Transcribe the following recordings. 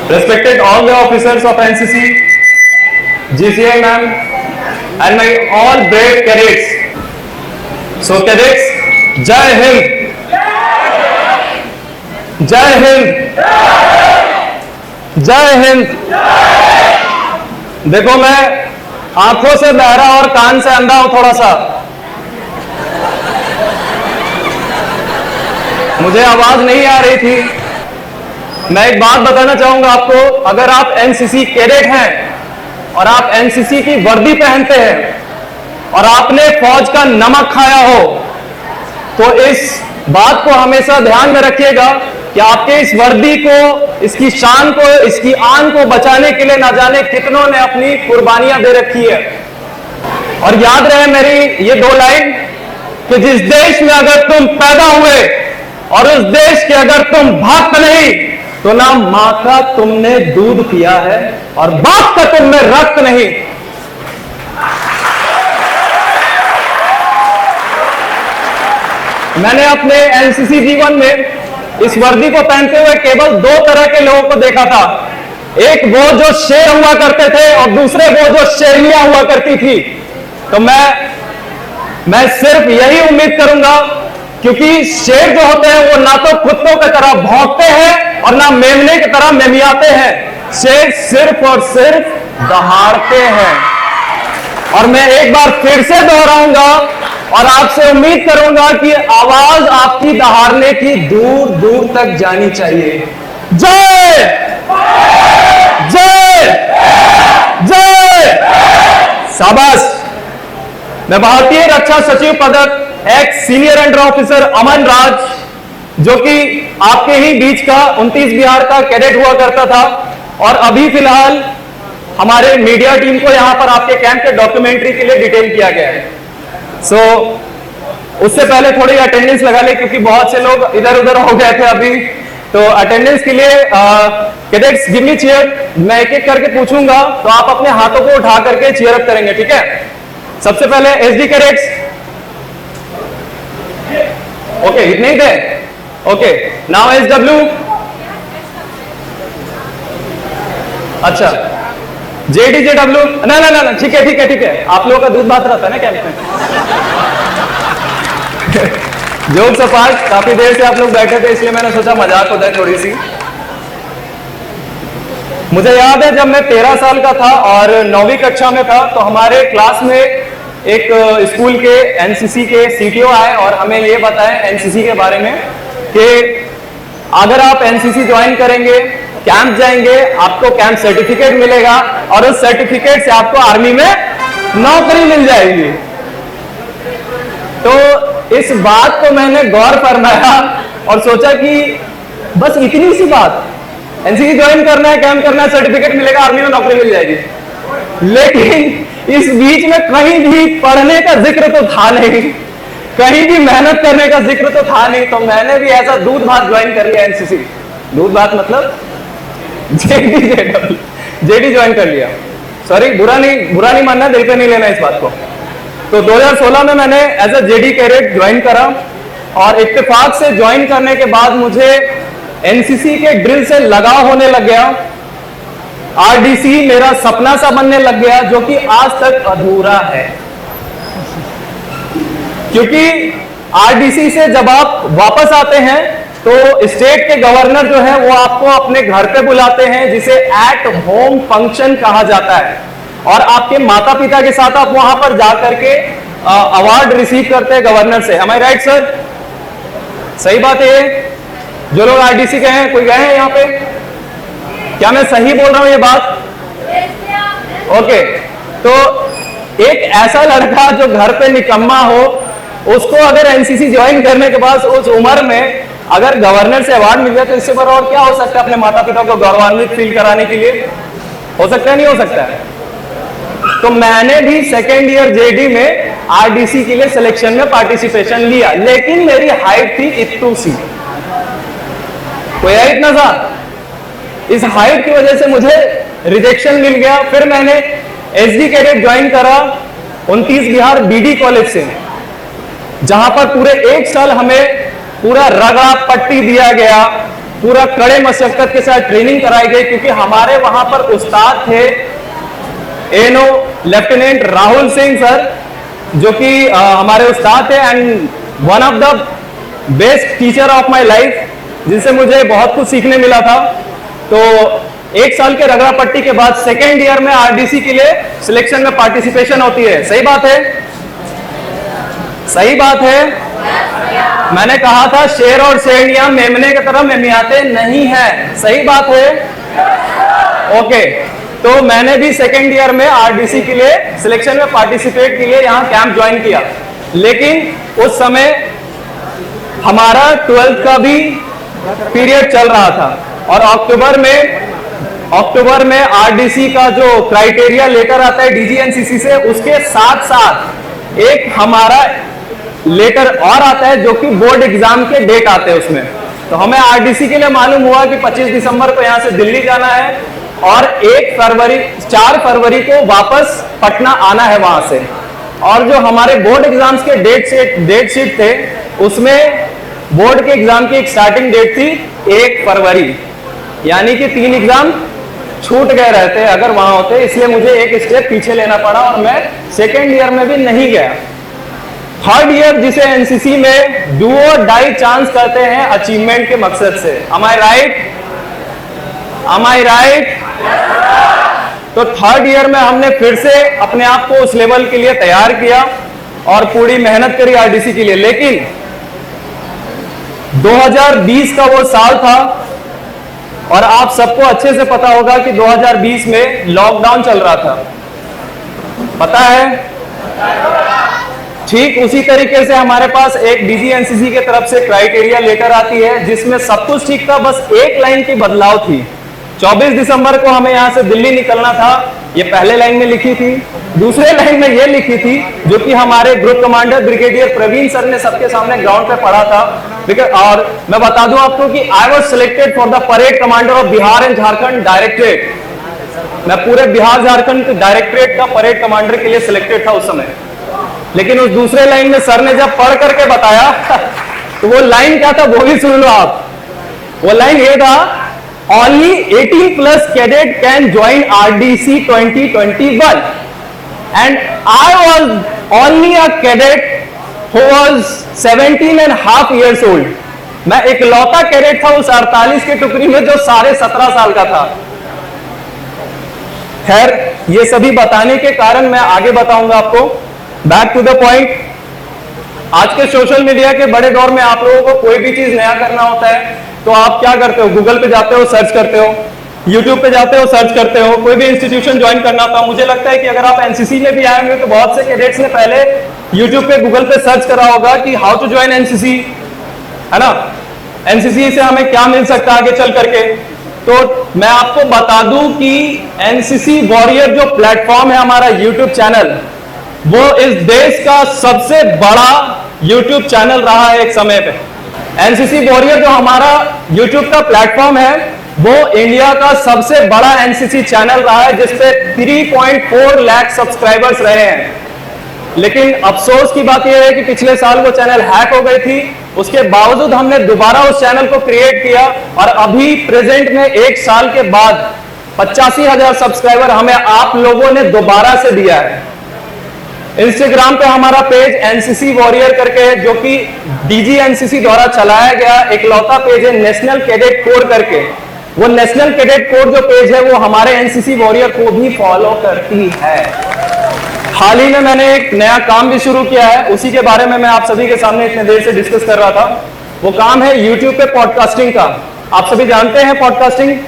Respected all the officers of NCC, GCI ma'am, and my all brave cadets. So cadets, Jai Hind, Jai Hind, Jai Hind. देखो मैं आंखों से बहरा और कान से अंधा हूं थोड़ा सा, मुझे आवाज नहीं आ रही थी। मैं एक बात बताना चाहूंगा आपको, अगर आप एनसीसी कैडेट हैं और आप एनसीसी की वर्दी पहनते हैं और आपने फौज का नमक खाया हो, तो इस बात को हमेशा ध्यान में रखिएगा कि आपके इस वर्दी को, इसकी शान को, इसकी आन को बचाने के लिए ना जाने कितनों ने अपनी कुर्बानियां दे रखी है। और याद रहे मेरी ये दो लाइन कि जिस देश में अगर तुम पैदा हुए और उस देश के अगर तुम भक्त नहीं, तो ना मां का तुमने दूध पिया है और बाप का तुम में रक्त नहीं। मैंने अपने एनसीसी जीवन में इस वर्दी को पहनते हुए केवल दो तरह के लोगों को देखा था। एक वो जो शेर हुआ करते थे और दूसरे वो जो शेरनियां हुआ करती थी। तो मैं सिर्फ यही उम्मीद करूंगा, क्योंकि शेर जो होते हैं वो ना तो कुत्तों की तरह भौंकते हैं और ना मेमने की तरह मेमियाते हैं। शेर सिर्फ और सिर्फ दहाड़ते हैं। और मैं एक बार फिर से दोहराऊंगा और आपसे उम्मीद करूंगा कि आवाज आपकी दहाड़ने की दूर दूर तक जानी चाहिए। जय जय जय। शाबाश। मैं भारतीय रक्षा सचिव पदक एक्स सीनियर अंडर ऑफिसर अमन राज, जो कि आपके ही बीच का 29 बिहार का कैडेट हुआ करता था और अभी फिलहाल हमारे मीडिया टीम को यहां पर आपके कैंप के डॉक्यूमेंट्री के लिए डिटेल किया गया है। सो उससे पहले थोड़ी अटेंडेंस लगा ले, क्योंकि बहुत से लोग इधर उधर हो गए थे अभी। तो अटेंडेंस के लिए कैडेट्स गिव मी चीयर। मैं एक एक करके पूछूंगा तो आप अपने हाथों को उठा करके चीयर अप करेंगे, ठीक है? सबसे पहले एसडी कैडेट्स। ओके, इतने ही थे। Okay, now SW. अच्छा, जेडीजेडब्ल्यू। ना ना ना, ठीक है ठीक है ठीक है। आप लोगों का दूध भात रहता है ना कैंप में। जोक सपाट, काफी देर से आप लोग बैठे थे इसलिए मैंने सोचा मजाक होता है थोड़ी सी। मुझे याद है जब मैं 13 साल का था और 9वीं कक्षा में था, तो हमारे क्लास में एक स्कूल के एनसीसी के सीटीओ आए और हमें ये बताएं एनसीसी के बारे में कि अगर आप एनसीसी ज्वाइन करेंगे, कैंप जाएंगे, आपको कैंप सर्टिफिकेट मिलेगा और उस सर्टिफिकेट से आपको आर्मी में नौकरी मिल जाएगी। तो इस बात को मैंने गौर फरमाया और सोचा कि बस इतनी सी बात, एनसीसी ज्वाइन करना है, कैंप करना है, सर्टिफिकेट मिलेगा, आर्मी में नौकरी मिल जाएगी। लेकिन इस बीच में कहीं भी पढ़ने का जिक्र तो था नहीं, कहीं भी मेहनत करने का जिक्र तो था नहीं। तो मैंने भी ऐसा दूध भात ज्वाइन कर लिया एनसीसी। दूध भात मतलब जेडी ज्वाइन कर लिया। सॉरी, बुरा नहीं मानना, दिल पे नहीं लेना इस बात को। तो 2016 में मैंने as a JD cadet join करा और इत्तेफाक से ज्वाइन करने के बाद मुझे एनसीसी के ड्रिल से लगाव होने लग गया। आरडीसी मेरा सपना सा बनने लग गया, जो कि आज तक अधूरा है। क्योंकि आरडीसी से जब आप वापस आते हैं तो स्टेट के गवर्नर जो है वो आपको अपने घर पे बुलाते हैं, जिसे एट होम फंक्शन कहा जाता है। और आपके माता पिता के साथ आप वहां पर जाकर के अवार्ड रिसीव करते हैं गवर्नर से। एम आई राइट सर? सही बात है ये? जो लोग आरडीसी गए हैं, कोई गए हैं यहाँ पे? क्या मैं सही बोल रहा हूं ये बात? ओके, तो एक ऐसा लड़का जो घर पे निकम्मा हो, उसको अगर एनसीसी ज्वाइन करने के बाद उस उम्र में अगर गवर्नर से अवार्ड मिल जाए तो इससे बड़ा और क्या हो सकता है अपने माता पिता को गौरवान्वित फील कराने के लिए? हो सकता है, नहीं हो सकता है? तो मैंने भी सेकेंड ईयर जेडी में आरडीसी के लिए सिलेक्शन में पार्टिसिपेशन लिया, लेकिन मेरी हाइट थी इतू सी। कोई है इतना सा? इस हाइट की वजह से मुझे रिजेक्शन मिल गया। फिर मैंने एसडी कैडेट ज्वाइन करा 29 बिहार बीडी कॉलेज से, जहां पर पूरे 1 साल हमें पूरा रगड़ा पट्टी दिया गया, पूरा कड़े मशक्कत के साथ ट्रेनिंग कराई गई, क्योंकि हमारे वहां पर उस्ताद थे एनो लेफ्टिनेंट राहुल सिंह सर, जो कि हमारे उस्ताद थे and one of the best teacher of my life, जिनसे मुझे बहुत कुछ सीखने मिला था। तो 1 साल के रगड़ा पट्टी के बाद सेकेंड ईयर में आरडीसी के लिए सिलेक्शन में पार्टिसिपेशन होती है। सही बात है? सही बात है। मैंने कहा था शेर और शेरनियां मेमने की तरह मेमियाते नहीं है। सही बात है? ओके, तो मैंने भी सेकेंड ईयर में आरडीसी के लिए सिलेक्शन में पार्टिसिपेट के लिए यहाँ कैंप ज्वाइन किया, लेकिन उस समय हमारा 12th का भी पीरियड चल रहा था और अक्टूबर में आरडीसी का जो क्राइटेरिया लेटर आता है डीजीएनसीसी से, उसके साथ साथ एक हमारा लेटर और आता है जो कि बोर्ड एग्जाम के डेट आते हैं उसमें। तो हमें आरडीसी के लिए मालूम हुआ कि 25 दिसंबर को यहां से दिल्ली जाना है और 4 फरवरी को वापस पटना आना है वहां से। और जो हमारे बोर्ड एग्जाम्स के डेट शीट थे, उसमें बोर्ड के एग्जाम की एक स्टार्टिंग डेट थी 1 फरवरी, यानी कि 3 एग्जाम छूट गए रहते अगर वहां होते, इसलिए मुझे एक स्टेप पीछे लेना पड़ा और मैं सेकेंड ईयर में भी नहीं गया। थर्ड ईयर, जिसे एनसीसी में डू और डाई चांस करते हैं अचीवमेंट के मकसद से। Am I right? तो थर्ड ईयर में हमने फिर से अपने आप को उस लेवल के लिए तैयार किया और पूरी मेहनत करी आरडीसी के लिए। लेकिन 2020 का वो साल था और आप सबको अच्छे से पता होगा कि 2020 में लॉकडाउन चल रहा था, पता है? ठीक उसी तरीके से हमारे पास एक डीजीएनसीसी की तरफ से क्राइटेरिया लेटर आती है जिसमें सब कुछ ठीक था, बस एक लाइन की बदलाव थी। 24 दिसंबर को हमें यहां से दिल्ली निकलना था, ये पहले लाइन में लिखी थी। दूसरे लाइन में ये लिखी थी जो कि हमारे group commander brigadier Praveen sir ने सबके सामने ग्राउंड पे पढ़ा था। और मैं बता दूं आपको कि I was selected for the parade commander of Bihar and Jharkhand directorate. मैं पूरे बिहार झारखंड डायरेक्टरेट का परेड कमांडर के लिए सिलेक्टेड था उस समय। लेकिन उस दूसरे लाइन में सर ने जब पढ़ करके बताया तो वो लाइन क्या था वो भी सुन लो आप। वो लाइन ये था, only 18+ cadet can join RDC 2021 and I was only a cadet who was 17.5 years old। मैं इकलौता कैडेट था उस 48 की टुकड़ी में जो साढ़े 17 साल का था। खैर, ये सभी बताने के कारण मैं आगे बताऊंगा आपको। बैक टू द पॉइंट, आज के सोशल मीडिया के बड़े दौर में आप लोगों को कोई भी चीज नया करना होता है तो आप क्या करते हो? गूगल पे जाते हो, सर्च करते हो, यूट्यूब पे जाते हो, सर्च करते हो। कोई भी इंस्टीट्यूशन ज्वाइन करना था, मुझे लगता है कि अगर आप एनसीसी में भी आए होंगे तो बहुत से कैडेट्स ने पहले यूट्यूब पे, गूगल पे सर्च करा होगा कि हाउ टू ज्वाइन एनसीसी, है ना? एनसीसी से हमें क्या मिल सकता है आगे चल करके। तो मैं आपको बता दूं कि एनसीसी वॉरियर जो प्लेटफॉर्म है हमारा यूट्यूब चैनल, वो इस देश का सबसे बड़ा यूट्यूब चैनल रहा है एक समय पे। एनसीसी वॉरियर जो हमारा यूट्यूब का प्लेटफॉर्म है वो इंडिया का सबसे बड़ा एनसीसी चैनल रहा है, जिसपे 3.4 लाख सब्सक्राइबर्स रहे हैं। लेकिन अफसोस की बात यह है कि पिछले साल वो चैनल हैक हो गई थी। उसके बावजूद हमने दोबारा उस चैनल को क्रिएट किया और अभी प्रेजेंट में 1 साल के बाद 85,000 सब्सक्राइबर हमें आप लोगों ने दोबारा से दिया है। इंस्टाग्राम पे हमारा पेज एनसीसी वॉरियर करके है, जो कि डीजीएनसीसी द्वारा चलाया गया इकलौता पेज है, नेशनल कैडेट कोर करके। वो नेशनल कैडेट कोर जो पेज है वो हमारे एनसीसी वॉरियर को भी फॉलो करती है। हाल ही में मैंने एक नया काम भी शुरू किया है, उसी के बारे में मैं आप सभी के सामने इतने देर से डिस्कस कर रहा था। वो काम है यूट्यूब पे पॉडकास्टिंग का। आप सभी जानते हैं पॉडकास्टिंग,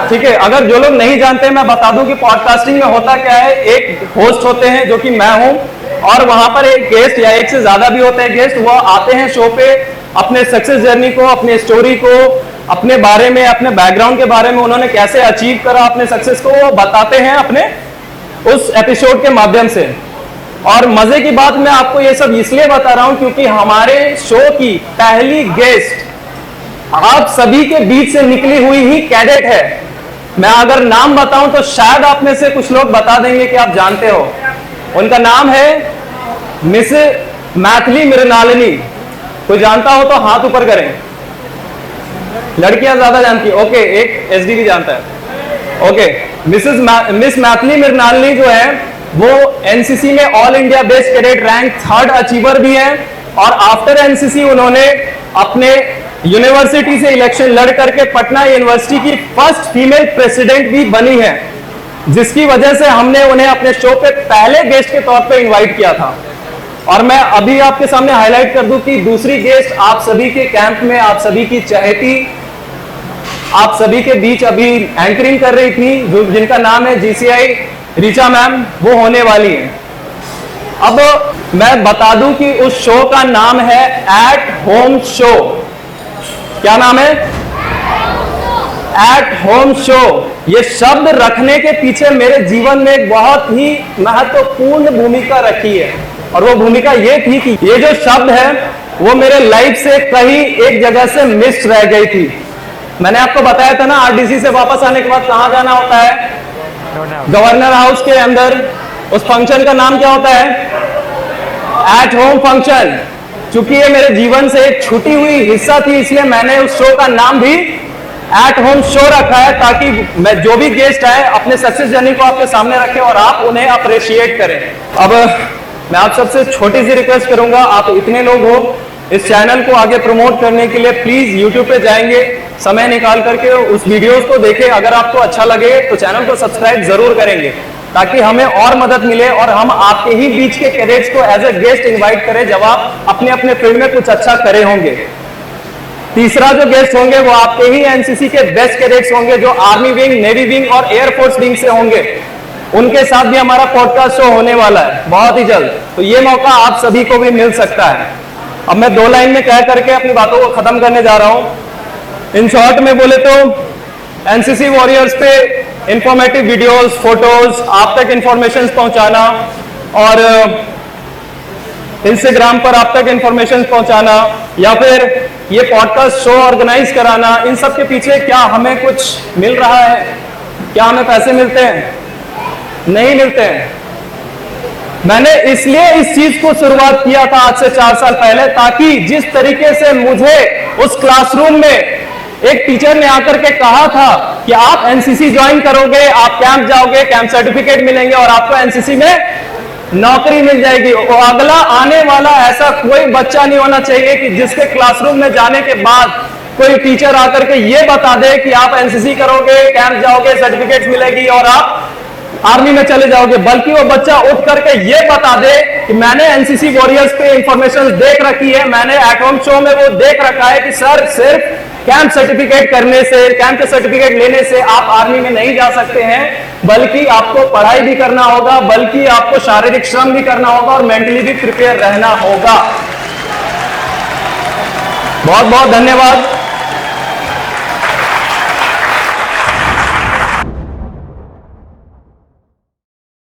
ठीक है? अगर जो लोग नहीं जानते मैं बता दूं कि पॉडकास्टिंग में होता क्या है। एक होस्ट होते हैं जो कि मैं हूं, और वहां पर एक गेस्ट या एक से ज्यादा भी होते हैं गेस्ट, वो आते हैं शो पे, अपने सक्सेस जर्नी को, अपने स्टोरी को, अपने बारे में, अपने बैकग्राउंड के बारे में, उन्होंने कैसे अचीव करा अपने सक्सेस को, वो बताते हैं अपने उस एपिसोड के माध्यम से। और मजे की बात मैं आपको ये सब इसलिए बता रहा हूं क्योंकि हमारे शो की पहली गेस्ट आप सभी के बीच से निकली हुई ही कैडेट है। मैं अगर नाम बताऊं तो शायद आप में से कुछ लोग बता देंगे कि आप जानते हो। उनका नाम है मिस मैथिली मृणालिनी। कोई जानता हो तो हाथ ऊपर करें। लड़कियां ज्यादा जानती है, ओके, एक एसडीडी जानता है, ओके। मिस मैथिली मृणालिनी जो है वो एनसीसी में all India best cadet rank 3rd achiever भी है, और आफ्टर एनसीसी उन्होंने अपने यूनिवर्सिटी से इलेक्शन लड़ करके पटना यूनिवर्सिटी की फर्स्ट फीमेल प्रेसिडेंट भी बनी है, जिसकी वजह से हमने उन्हें अपने शो पे पहले गेस्ट के तौर पे इनवाइट किया था। और मैं अभी आपके सामने हाईलाइट कर दूं कि दूसरी गेस्ट आप सभी के कैंप में, आप सभी की चहेती, आप सभी के बीच अभी एंकरिंग कर रही थी, जिनका नाम है जीसीआई ऋचा मैम, वो होने वाली है। अब मैं बता दूं कि उस शो का नाम है एट होम शो। क्या नाम है? At home show. ये शब्द रखने के पीछे मेरे जीवन में एक बहुत ही महत्वपूर्ण भूमिका रखी है, और वो भूमिका ये थी कि ये जो शब्द है वो मेरे लाइफ से कहीं एक जगह से मिस रह गई थी। मैंने आपको बताया था ना, आरडीसी से वापस आने के बाद कहां जाना होता है? गवर्नर हाउस के अंदर। उस फंक्शन का नाम क्या होता है? At home function. चूंकि ये मेरे जीवन से एक छूटी हुई हिस्सा थी, इसलिए मैंने उस शो का नाम भी एट होम शो रखा है, ताकि मैं जो भी गेस्ट आए अपने सक्सेस जर्नी को आपके सामने रखें और आप उन्हें अप्रिशिएट करें। अब मैं आप सबसे छोटी सी रिक्वेस्ट करूंगा, आप इतने लोग हो, इस चैनल को आगे प्रमोट करने के लिए प्लीज यूट्यूब पे जाएंगे, समय निकाल करके उस वीडियोस को देखें। अगर आपको अच्छा लगे तो चैनल को सब्सक्राइब जरूर करेंगे, ताकि हमें और मदद मिले और हम आपके ही बीच के कैडेट्स को एज ए गेस्ट इनवाइट करें जब आप अपने अपने फील्ड में कुछ अच्छा करे होंगे। तीसरा जो गेस्ट होंगे वो आपके ही एनसीसी के बेस्ट कैडेट्स होंगे, जो आर्मी विंग, नेवी विंग और एयरफोर्स विंग से होंगे। उनके साथ भी हमारा पॉडकास्ट शो होने वाला है बहुत ही जल्द, तो ये मौका आप सभी को भी मिल सकता है। अब मैं 2 लाइन में कह करके अपनी बातों को खत्म करने जा रहा हूं। इन शॉर्ट में बोले तो एनसीसी वॉरियर्स पे इंफॉर्मेटिव वीडियोस, फोटोज, आप तक इंफॉर्मेशन पहुंचाना, और इंस्टाग्राम पर आप तक इंफॉर्मेशन पहुंचाना, या फिर ये पॉडकास्ट शो ऑर्गेनाइज कराना, इन सब के पीछे क्या हमें कुछ मिल रहा है? क्या हमें पैसे मिलते हैं? नहीं मिलते हैं। मैंने इसलिए इस चीज को शुरुआत किया था आज से 4 साल पहले, ताकि जिस तरीके से मुझे उस क्लासरूम में एक टीचर ने आकर के कहा था कि आप एनसीसी ज्वाइन करोगे, आप कैंप जाओगे, कैंप सर्टिफिकेट मिलेंगे और आपको एनसीसी में नौकरी मिल जाएगी, और अगला आने वाला ऐसा कोई बच्चा नहीं होना चाहिए कि जिसके क्लासरूम में जाने के बाद कोई टीचर आकर के ये बता दे कि आप एनसीसी करोगे, कैंप जाओगे, सर्टिफिकेट मिलेगी और आप आर्मी में चले जाओगे, बल्कि वो बच्चा उठ करके ये बता दे कि मैंने एनसीसी वॉरियर्स पे इंफॉर्मेशन देख रखी है, मैंने एट होम शो में वो देख रखा है कि सर सिर्फ कैंप सर्टिफिकेट करने से, कैंप के सर्टिफिकेट लेने से आप आर्मी में नहीं जा सकते हैं, बल्कि आपको पढ़ाई भी करना होगा, बल्कि आपको शारीरिक श्रम भी करना होगा और मेंटली भी प्रिपेयर रहना होगा। बहुत बहुत धन्यवाद।